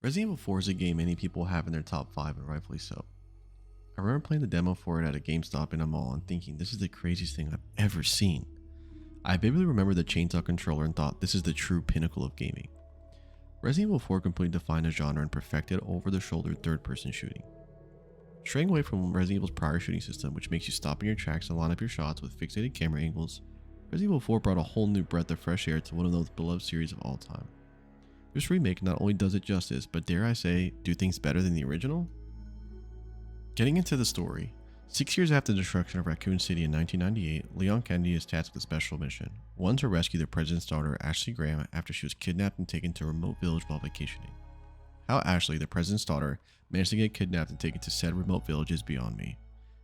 Resident Evil 4 is a game many people have in their top 5, and rightfully so. I remember playing the demo for it at a GameStop in a mall and thinking this is the craziest thing I've ever seen. I vividly remember the chainsaw controller and thought this is the true pinnacle of gaming. Resident Evil 4 completely defined a genre and perfected over-the-shoulder third-person shooting. Straying away from Resident Evil's prior shooting system, which makes you stop in your tracks and line up your shots with fixated camera angles, Resident Evil 4 brought a whole new breath of fresh air to one of the most beloved series of all time. This remake not only does it justice, but dare I say, do things better than the original? Getting into the story, 6 years after the destruction of Raccoon City in 1998, Leon Kennedy is tasked with a special mission, one to rescue the president's daughter Ashley Graham after she was kidnapped and taken to a remote village while vacationing. How Ashley, the president's daughter, managed to get kidnapped and taken to said remote village is beyond me.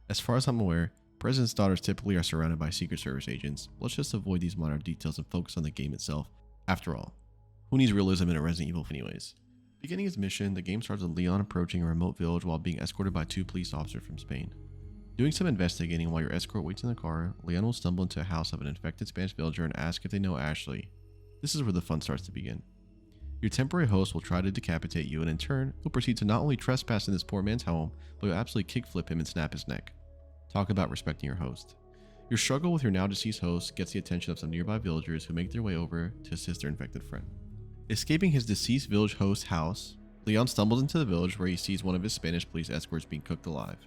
As far as I'm aware, president's daughters typically are surrounded by Secret Service agents. Let's just avoid these minor details and focus on the game itself. After all, who needs realism in a Resident Evil anyways? Beginning his mission, the game starts with Leon approaching a remote village while being escorted by 2 police officers from Spain. Doing some investigating while your escort waits in the car, Leon will stumble into a house of an infected Spanish villager and ask if they know Ashley. This is where the fun starts to begin. Your temporary host will try to decapitate you, and in turn, he'll proceed to not only trespass in this poor man's home, but you'll absolutely kickflip him and snap his neck. Talk about respecting your host. Your struggle with your now deceased host gets the attention of some nearby villagers who make their way over to assist their infected friend. Escaping his deceased village host's house, Leon stumbles into the village where he sees one of his Spanish police escorts being cooked alive.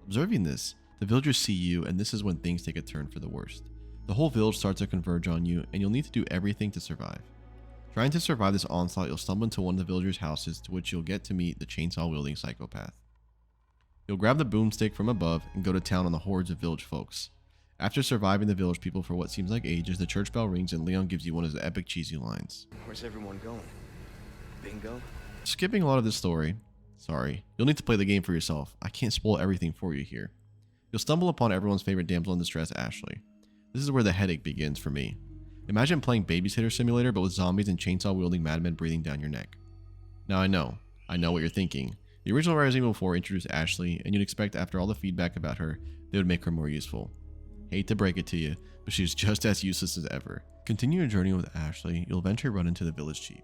Observing this, the villagers see you, and this is when things take a turn for the worst. The whole village starts to converge on you, and you'll need to do everything to survive. Trying to survive this onslaught, you'll stumble into one of the villagers' houses, to which you'll get to meet the chainsaw-wielding psychopath. You'll grab the boomstick from above and go to town on the hordes of village folks. After surviving the village people for what seems like ages, the church bell rings and Leon gives you one of his epic cheesy lines. Where's everyone going? Bingo? Skipping a lot of this story, sorry, you'll need to play the game for yourself. I can't spoil everything for you here. You'll stumble upon everyone's favorite damsel in distress, Ashley. This is where the headache begins for me. Imagine playing Babysitter Simulator but with zombies and chainsaw-wielding madmen breathing down your neck. Now I know what you're thinking. The original Resident Evil 4 introduced Ashley, and you'd expect after all the feedback about her, they would make her more useful. Hate to break it to you, but she's just as useless as ever. Continue your journey with Ashley, you'll eventually run into the village chief.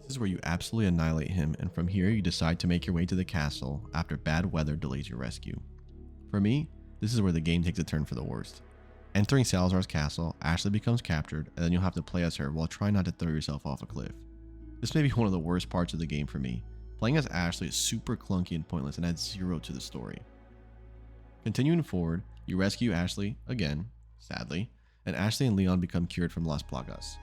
This is where you absolutely annihilate him, and from here you decide to make your way to the castle after bad weather delays your rescue. For me, this is where the game takes a turn for the worst. Entering Salazar's castle, Ashley becomes captured, and then you'll have to play as her while trying not to throw yourself off a cliff. This may be one of the worst parts of the game for me. Playing as Ashley is super clunky and pointless and adds zero to the story. Continuing forward, you rescue Ashley, again, sadly, and Ashley and Leon become cured from Las Plagas.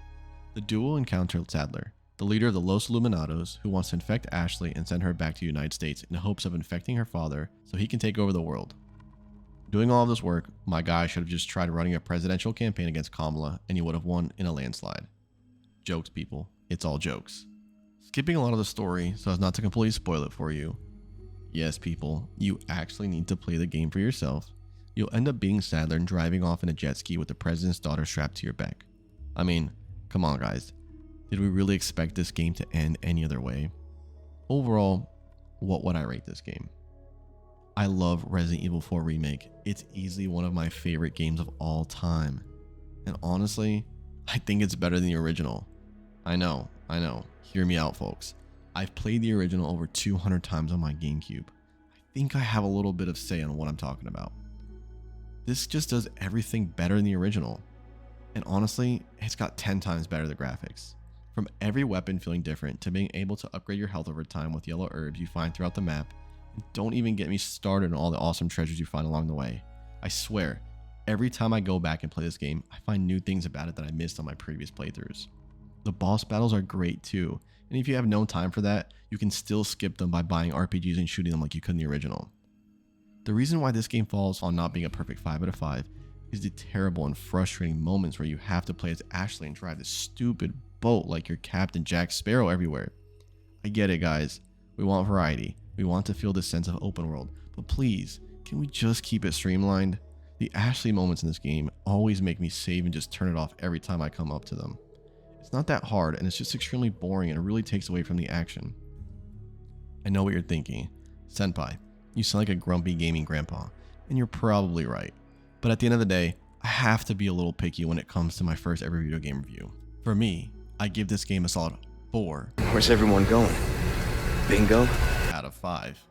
The duo encounter Sadler, the leader of the Los Illuminados, who wants to infect Ashley and send her back to the United States in the hopes of infecting her father so he can take over the world. Doing all of this work, my guy should have just tried running a presidential campaign against Kamala and he would have won in a landslide. Jokes, people. It's all jokes. Skipping a lot of the story so as not to completely spoil it for you. Yes, people, you actually need to play the game for yourself. You'll end up being Sadler and driving off in a jet ski with the president's daughter strapped to your back. I mean, come on guys. Did we really expect this game to end any other way? Overall, what would I rate this game? I love Resident Evil 4 Remake. It's easily one of my favorite games of all time. And honestly, I think it's better than the original. I know. Hear me out, folks. I've played the original over 200 times on my GameCube. I think I have a little bit of say on what I'm talking about. This just does everything better than the original. And honestly, it's got 10 times better the graphics. From every weapon feeling different to being able to upgrade your health over time with yellow herbs you find throughout the map. And don't even get me started on all the awesome treasures you find along the way. I swear, every time I go back and play this game, I find new things about it that I missed on my previous playthroughs. The boss battles are great too, and if you have no time for that, you can still skip them by buying RPGs and shooting them like you could in the original. The reason why this game falls on not being a perfect 5 out of 5 is the terrible and frustrating moments where you have to play as Ashley and drive this stupid boat like you're Captain Jack Sparrow everywhere. I get it, guys. We want variety. We want to feel this sense of open world, but please, can we just keep it streamlined? The Ashley moments in this game always make me save and just turn it off every time I come up to them. It's not that hard, and it's just extremely boring, and it really takes away from the action. I know what you're thinking. Senpai, you sound like a grumpy gaming grandpa, and you're probably right. But at the end of the day, I have to be a little picky when it comes to my first ever video game review. For me, I give this game a solid 4. Where's everyone going? Bingo? out of 5.